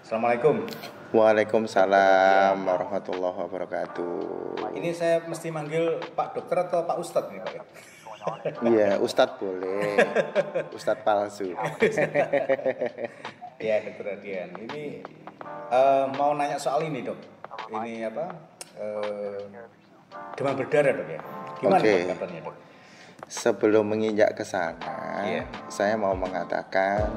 Assalamualaikum. Waalaikumsalam warahmatullahi wabarakatuh. Ini saya mesti manggil Pak Dokter atau Pak Ustadz nih Pak? Iya, Ustadz boleh. Ustadz palsu. Iya, Dokter Adian. Ini mau nanya soal ini dok. Ini apa? Demam berdarah dok ya. Gimana Oke. kabarnya dok? Sebelum menginjak ke sana, Iya. saya mau mengatakan,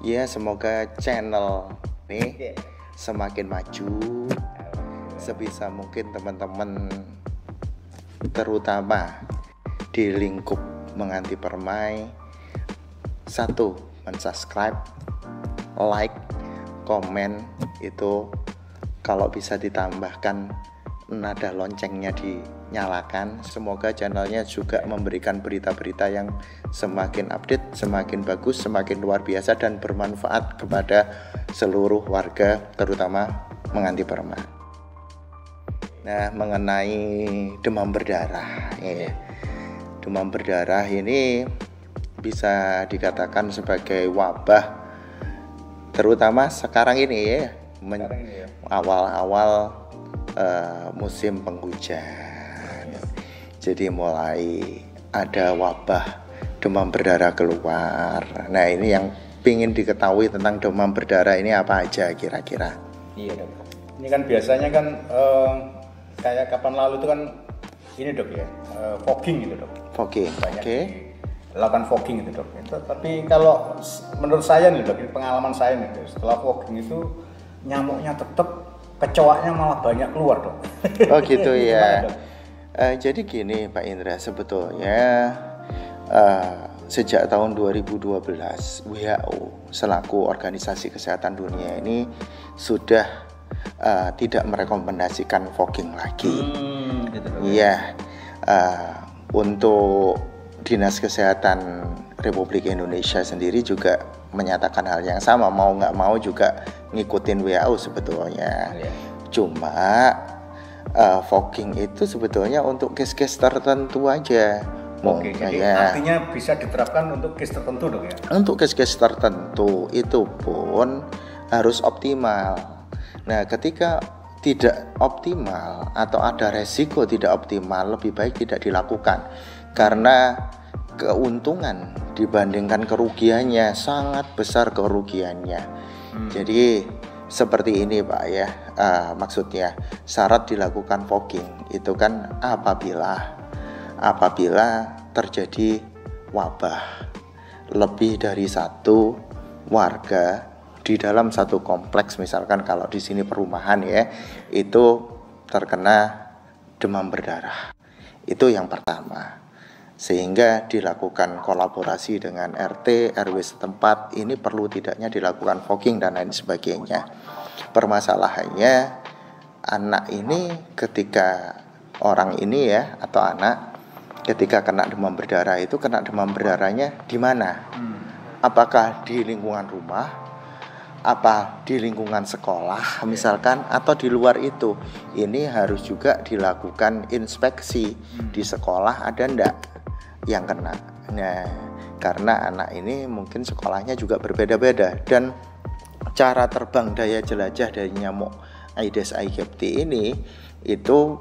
ya semoga channel nih semakin maju. Sebisa mungkin teman-teman, terutama di lingkup menganti permai, satu, mensubscribe, like, komen, itu kalau bisa ditambahkan nada loncengnya dinyalakan. Semoga channelnya juga memberikan berita-berita yang semakin update, semakin bagus, semakin luar biasa dan bermanfaat kepada seluruh warga, terutama menganti permai. Nah, mengenai demam berdarah, demam berdarah ini bisa dikatakan sebagai wabah, terutama sekarang ini ya, awal-awal musim penghujan. Jadi mulai ada wabah demam berdarah keluar. Nah, ini yang ingin diketahui tentang demam berdarah ini apa aja kira-kira? Iya dok. Ini kan biasanya kan kayak kapan lalu itu kan ini dok ya, fogging gitu dok. Fogging, oke. Lakukan fogging itu dok. Tapi kalau menurut saya nih dok, ini pengalaman saya nih dok, setelah fogging itu nyamuknya tetap, kecoaknya malah banyak keluar dok. Oh gitu ya. Gimana, dok? Jadi gini Pak Indra, sebetulnya sejak tahun 2012 WHO selaku Organisasi Kesehatan Dunia ini sudah tidak merekomendasikan fogging lagi. Gitu, dok. Iya, untuk Dinas Kesehatan Republik Indonesia sendiri juga menyatakan hal yang sama, mau nggak mau juga ngikutin WHO sebetulnya. Iya. Cuma fogging itu sebetulnya untuk case-case tertentu aja. Oke, jadi artinya bisa diterapkan untuk case tertentu dok ya? Untuk case-case tertentu itu pun harus optimal. Nah, ketika tidak optimal atau ada resiko tidak optimal, lebih baik tidak dilakukan karena keuntungan dibandingkan kerugiannya sangat besar kerugiannya. Jadi seperti ini Pak ya, maksudnya syarat dilakukan fogging itu kan apabila terjadi wabah lebih dari satu warga di dalam satu kompleks, misalkan kalau di sini perumahan ya, itu terkena demam berdarah. Itu yang pertama. Sehingga dilakukan kolaborasi dengan RT, RW setempat, ini perlu tidaknya dilakukan fogging dan lain sebagainya. Permasalahannya anak ini ketika orang ini ya atau anak ketika kena demam berdarah itu kena demam berdarahnya di mana? Apakah di lingkungan rumah, apa di lingkungan sekolah misalkan, atau di luar itu? Ini harus juga dilakukan inspeksi di sekolah ada ndak yang kena. Nah, karena anak ini mungkin sekolahnya juga berbeda-beda dan cara terbang daya jelajah dari nyamuk Aedes aegypti ini itu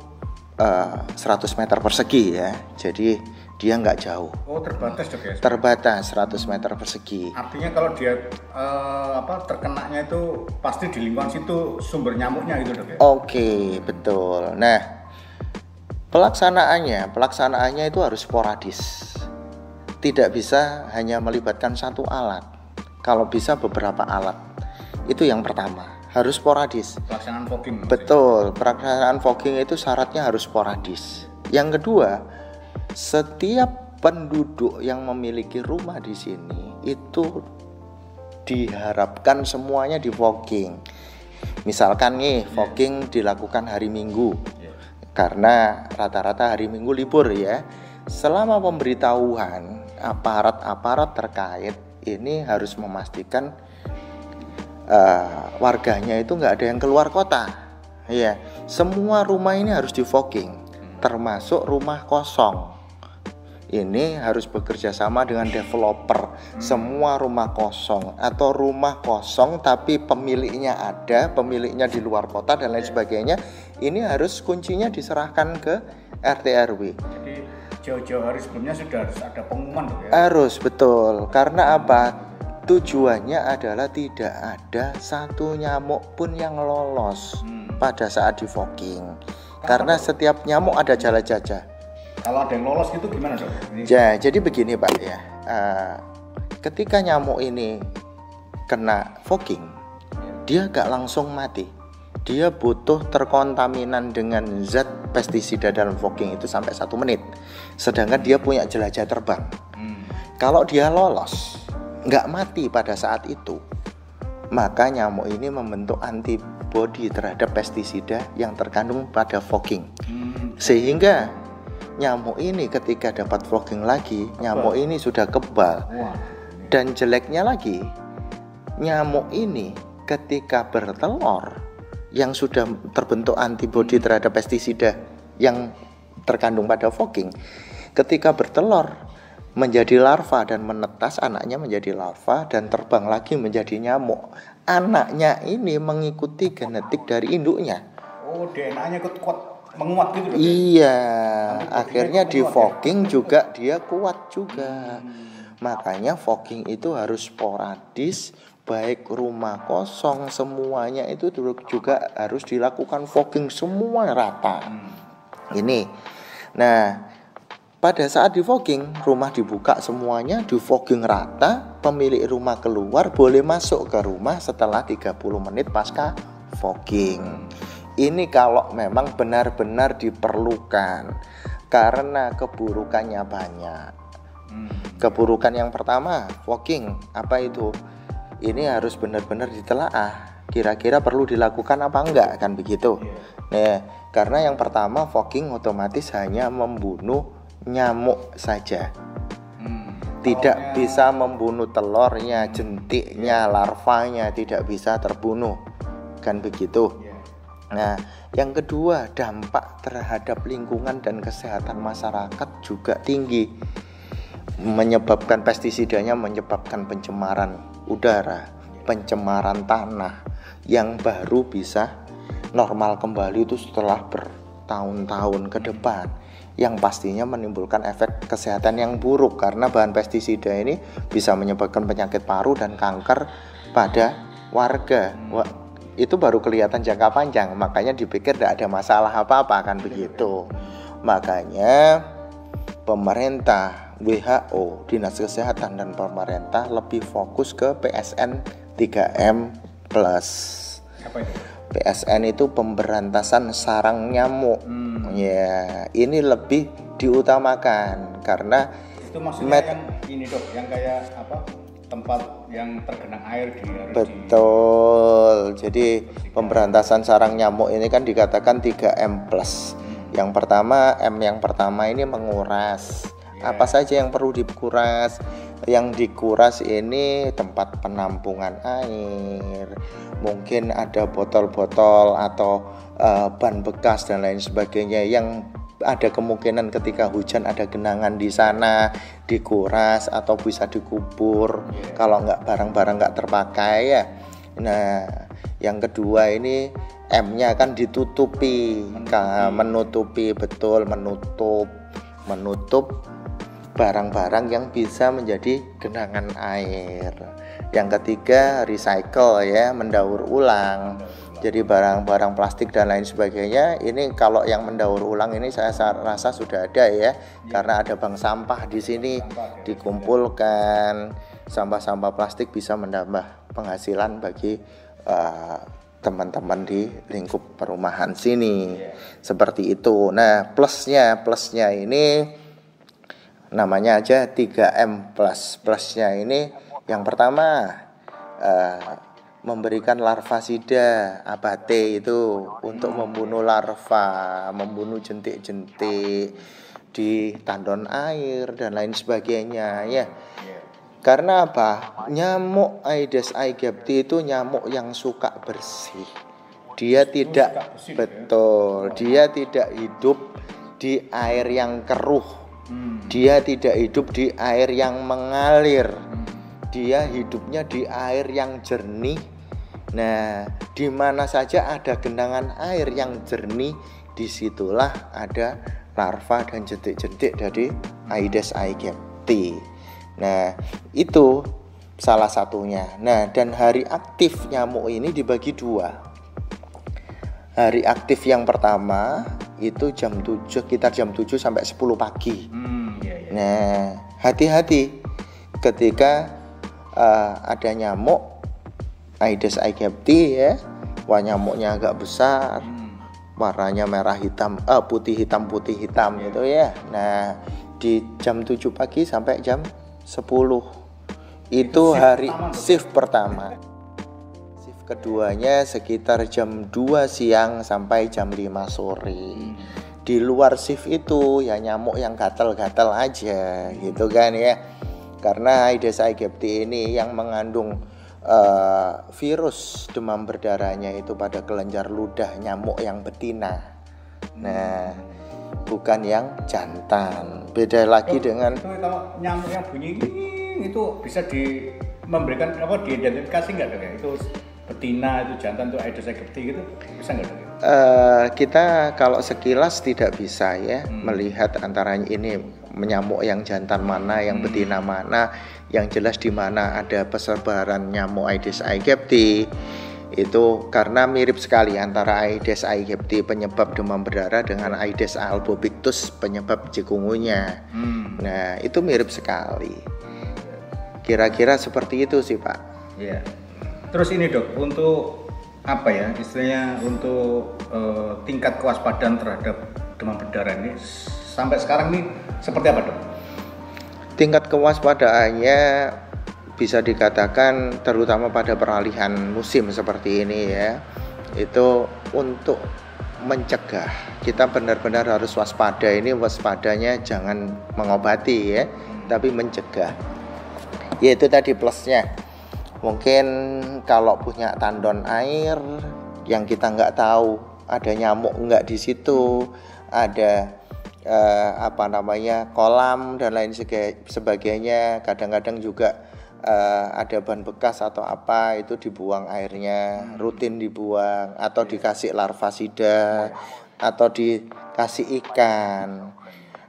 100 meter persegi ya. Jadi dia nggak jauh. Oh, terbatas dok ya? Terbatas 100 meter persegi. Artinya kalau dia terkenanya itu pasti di lingkungan situ sumber nyamuknya gitu dok ya? Oke, betul. Nah, pelaksanaannya itu harus sporadis. Tidak bisa hanya melibatkan satu alat. Kalau bisa beberapa alat. Itu yang pertama. Harus sporadis. Pelaksanaan fogging. Betul, pelaksanaan fogging itu syaratnya harus sporadis. Yang kedua, setiap penduduk yang memiliki rumah di sini itu diharapkan semuanya di fogging. Misalkan nih, fogging dilakukan hari Minggu. Karena rata-rata hari Minggu libur ya. Selama pemberitahuan, aparat-aparat terkait ini harus memastikan warganya itu nggak ada yang keluar kota. Ya, semua rumah ini harus di fogging, termasuk rumah kosong. ini harus bekerja sama dengan developer. Semua rumah kosong atau rumah kosong tapi pemiliknya ada, pemiliknya di luar kota dan lain sebagainya, ini harus kuncinya diserahkan ke RT RW. Jadi jauh-jauh hari sebelumnya sudah harus ada pengumuman ya? Harus, betul. Karena apa? Tujuannya adalah tidak ada satu nyamuk pun yang lolos pada saat di fogging. Karena setiap nyamuk ada jala-jajah. Kalau ada yang lolos gitu gimana dok? Ya, jadi begini Pak ya. Ketika nyamuk ini kena fogging, dia gak langsung mati. Dia butuh terkontaminan dengan zat pestisida dalam fogging itu sampai 1 menit. Sedangkan dia punya jelajah terbang. Kalau dia lolos, gak mati pada saat itu, maka nyamuk ini membentuk antibodi terhadap pestisida yang terkandung pada fogging. Sehingga nyamuk ini ketika dapat fogging lagi, nyamuk ini sudah kebal. Dan jeleknya lagi, nyamuk ini ketika bertelur yang sudah terbentuk antibodi terhadap pestisida yang terkandung pada fogging, ketika bertelur menjadi larva dan menetas, anaknya menjadi larva dan terbang lagi menjadi nyamuk. Anaknya ini mengikuti genetik dari induknya. Oh, DNA-nya kuat menguat gitu. Iya, akhirnya di fogging juga dia kuat juga. Makanya fogging itu harus sporadis, baik rumah kosong semuanya itu juga harus dilakukan fogging semua rata. Ini. Nah, pada saat di fogging, rumah dibuka semuanya, di fogging rata, pemilik rumah keluar boleh masuk ke rumah setelah 30 menit pasca fogging. Ini kalau memang benar-benar diperlukan, karena keburukannya banyak. Keburukan yang pertama, fogging, apa itu? Ini harus benar-benar ditelaah. Kira-kira perlu dilakukan apa enggak, kan begitu? Nah, karena yang pertama fogging otomatis hanya membunuh nyamuk saja. Tidak bisa membunuh telurnya, jentiknya, larvanya tidak bisa terbunuh, kan begitu? Nah, yang kedua, dampak terhadap lingkungan dan kesehatan masyarakat juga tinggi. Menyebabkan pestisidanya menyebabkan pencemaran udara, pencemaran tanah yang baru bisa normal kembali itu setelah bertahun-tahun ke depan, yang pastinya menimbulkan efek kesehatan yang buruk karena bahan pestisida ini bisa menyebabkan penyakit paru dan kanker pada warga. Itu baru kelihatan jangka panjang, makanya dipikir tidak ada masalah apa-apa, kan begitu. Makanya pemerintah, WHO, Dinas Kesehatan dan pemerintah lebih fokus ke PSN 3M+. Apa itu? PSN itu pemberantasan sarang nyamuk. Ya, ini lebih diutamakan karena itu maksudnya yang ini dok, yang kayak apa? Tempat yang tergenang air betul. Jadi pemberantasan sarang nyamuk ini kan dikatakan 3M+. Yang pertama, M yang pertama ini menguras. Apa saja yang perlu dikuras? Yang dikuras ini tempat penampungan air, mungkin ada botol-botol atau ban bekas dan lain sebagainya yang ada kemungkinan ketika hujan ada genangan di sana, dikuras atau bisa dikubur kalau nggak barang-barang nggak terpakai ya. Nah, yang kedua ini M-nya kan ditutupi, menutupi, betul, menutup barang-barang yang bisa menjadi genangan air. Yang ketiga recycle ya, mendaur ulang. Jadi barang-barang plastik dan lain sebagainya ini kalau yang mendaur ulang ini saya rasa sudah ada ya, karena ada bank sampah di sini dikumpulkan. Sampah-sampah plastik bisa menambah penghasilan bagi teman-teman di lingkup perumahan sini. Seperti itu. Nah, plusnya ini namanya aja 3M+. Plusnya ini yang pertama memberikan larvasida abate itu untuk membunuh larva, membunuh jentik-jentik di tandon air dan lain sebagainya ya. Karena apa? Nyamuk Aedes aegypti itu nyamuk yang suka bersih. Dia tidak betul, dia tidak hidup di air yang keruh Dia tidak hidup di air yang mengalir. Dia hidupnya di air yang jernih. Nah, di mana saja ada genangan air yang jernih, disitulah ada larva dan jentik-jentik dari Aedes aegypti. Nah, itu salah satunya. Nah, dan hari aktif nyamuk ini dibagi dua. Hari aktif yang pertama itu sekitar jam 7 sampai 10 pagi. Nah, hati-hati ketika ada nyamuk Aedes aegypti ya. Wah, nyamuknya agak besar. Warnanya merah hitam, putih hitam gitu ya. Nah, di jam 7 pagi sampai jam 10 itu hari shift pertama. Shift keduanya sekitar jam 2 siang sampai jam 5 sore. Di luar shift itu ya nyamuk yang gatal-gatal aja gitu kan ya. Karena Aedes aegypti ini yang mengandung virus demam berdarahnya itu pada kelenjar ludah nyamuk yang betina. Nah, bukan yang jantan. Beda lagi dengan itu kalau nyamuk yang bunyi itu bisa memberikan diidentifikasi nggak dok ya? Itu betina, itu jantan, itu Aedes aegypti gitu bisa nggak dok? Kita kalau sekilas tidak bisa ya melihat antara ini nyamuk yang jantan mana, yang betina mana. Yang jelas di mana ada persebaran nyamuk Aedes aegypti itu karena mirip sekali antara Aedes aegypti penyebab demam berdarah dengan Aedes albopictus penyebab chikungunya. Nah, itu mirip sekali. Kira-kira seperti itu sih, Pak. Iya. Terus ini dok, untuk apa ya istilahnya untuk tingkat kewaspadaan terhadap demam berdarah ini sampai sekarang nih seperti apa dok? Tingkat kewaspadaannya bisa dikatakan terutama pada peralihan musim seperti ini ya, itu untuk mencegah. Kita benar-benar harus waspada. Ini waspadanya jangan mengobati ya, tapi mencegah. Yaitu tadi plusnya. Mungkin kalau punya tandon air yang kita nggak tahu ada nyamuk nggak di situ, ada kolam dan lain sebagainya. Kadang-kadang juga ada ban bekas atau apa itu dibuang airnya, rutin dibuang atau dikasih larvasida atau dikasih ikan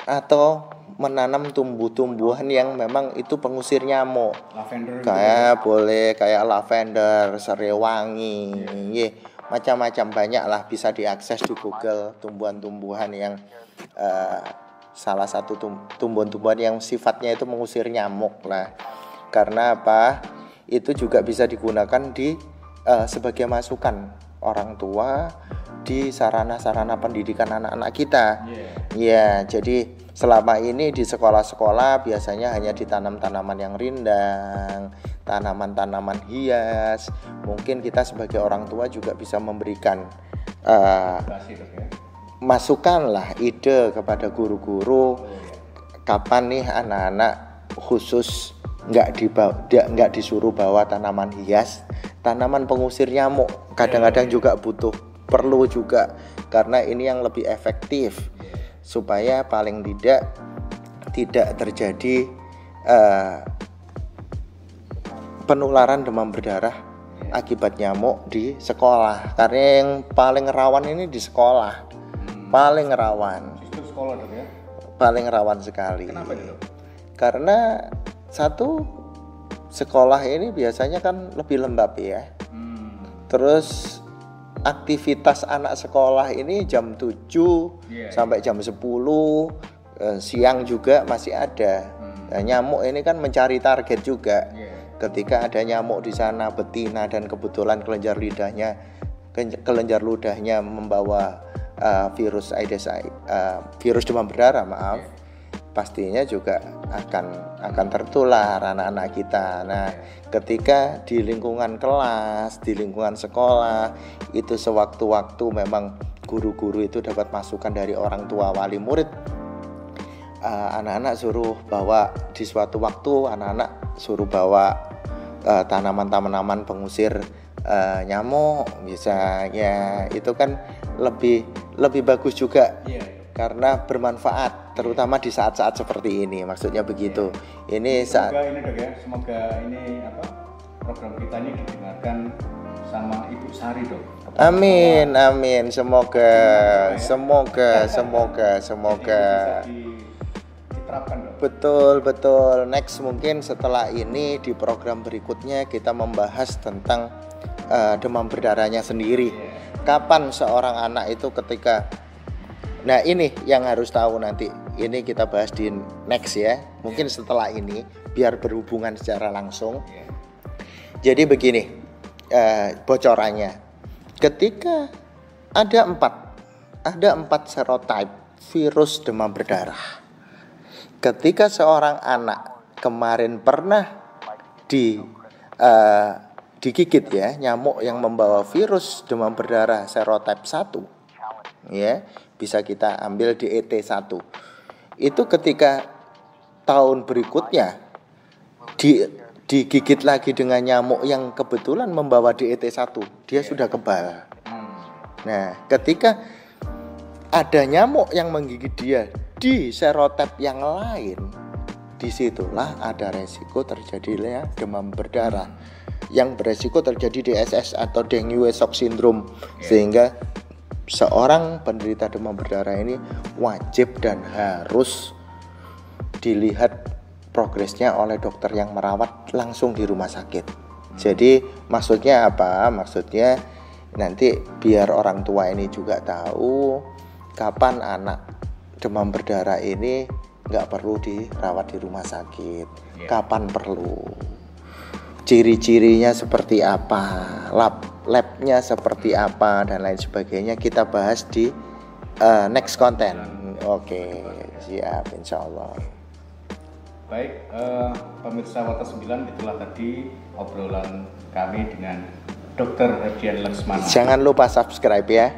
atau menanam tumbuh-tumbuhan yang memang itu pengusir nyamuk. Lavender kayak gitu. Boleh kayak lavender, serai wangi, macam-macam banyak lah bisa diakses di Google tumbuhan-tumbuhan yang salah satu tumbuhan-tumbuhan yang sifatnya itu mengusir nyamuk lah. Karena apa? Itu juga bisa digunakan sebagai masukan orang tua di sarana-sarana pendidikan anak-anak kita. Ya, jadi selama ini di sekolah-sekolah biasanya hanya ditanam tanaman yang rindang, tanaman-tanaman hias. Mungkin kita sebagai orang tua juga bisa memberikan masukan lah, ide kepada guru-guru kapan nih anak-anak khusus nggak disuruh bawa tanaman hias, tanaman pengusir nyamuk. Kadang-kadang juga perlu juga karena ini yang lebih efektif supaya paling tidak terjadi penularan demam berdarah akibat nyamuk di sekolah. Karena yang paling rawan ini di sekolah. Paling rawan. Justru sekolah dok ya? Paling rawan sekali. Kenapa itu? Karena satu, sekolah ini biasanya kan lebih lembab ya. Terus aktivitas anak sekolah ini jam 7 sampai jam 10, siang juga masih ada. Nah, nyamuk ini kan mencari target juga. Ketika ada nyamuk di sana betina dan kebetulan kelenjar ludahnya membawa virus demam berdarah, pastinya juga akan tertular anak-anak kita. Nah, ketika di lingkungan kelas, di lingkungan sekolah itu sewaktu-waktu memang guru-guru itu dapat masukan dari orang tua wali murid, anak-anak suruh bawa di suatu waktu tanaman-tanaman pengusir nyamuk misalnya, itu kan lebih bagus juga. karena bermanfaat terutama di saat-saat seperti ini, maksudnya begitu. Ini saat Semoga ini dok ya, semoga ini program kita ini didengarkan sama Ibu Sari dok. Amin, amin. Semoga. Diterapkan dok. Betul. Next mungkin setelah ini di program berikutnya kita membahas tentang demam berdarahnya sendiri. Kapan seorang anak itu ketika, nah ini yang harus tahu nanti. Ini kita bahas di next ya. Mungkin setelah ini biar berhubungan secara langsung. Jadi begini bocorannya. Ketika ada empat serotype virus demam berdarah. Ketika seorang anak kemarin pernah digigit ya nyamuk yang membawa virus demam berdarah serotype 1, ya bisa kita ambil di ET1. Itu ketika tahun berikutnya digigit lagi dengan nyamuk yang kebetulan membawa DET1, dia sudah kebal. Nah, ketika ada nyamuk yang menggigit dia di serotype yang lain, disitulah ada resiko terjadinya demam berdarah yang beresiko terjadi DSS atau Dengue Shock Syndrome. Sehingga seorang penderita demam berdarah ini wajib dan harus dilihat progresnya oleh dokter yang merawat langsung di rumah sakit. Jadi maksudnya apa? Maksudnya nanti biar orang tua ini juga tahu kapan anak demam berdarah ini nggak perlu dirawat di rumah sakit, kapan perlu, ciri-cirinya seperti apa, labnya seperti apa dan lain sebagainya kita bahas di next konten. Oke, siap, insya Allah. Baik, pemirsa Warta 9, itulah tadi obrolan kami dengan Dr. Herdian Laksmana. Jangan lupa subscribe ya.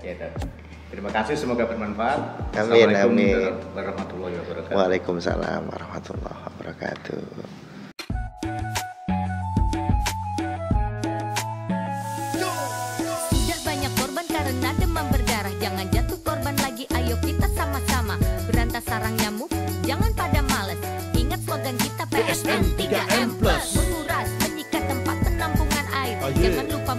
Ya, terima kasih, semoga bermanfaat. Amin, Assalamualaikum warahmatullahi wabarakatuh. Waalaikumsalam warahmatullahi wabarakatuh. Sudah banyak korban karena demam berdarah. Jangan jatuh korban lagi, ayo kita sama-sama berantas sarang nyamuk. Jangan pada males, ingat slogan kita PSN 3M+. Menguras, menyikat tempat penampungan air. Jangan lupa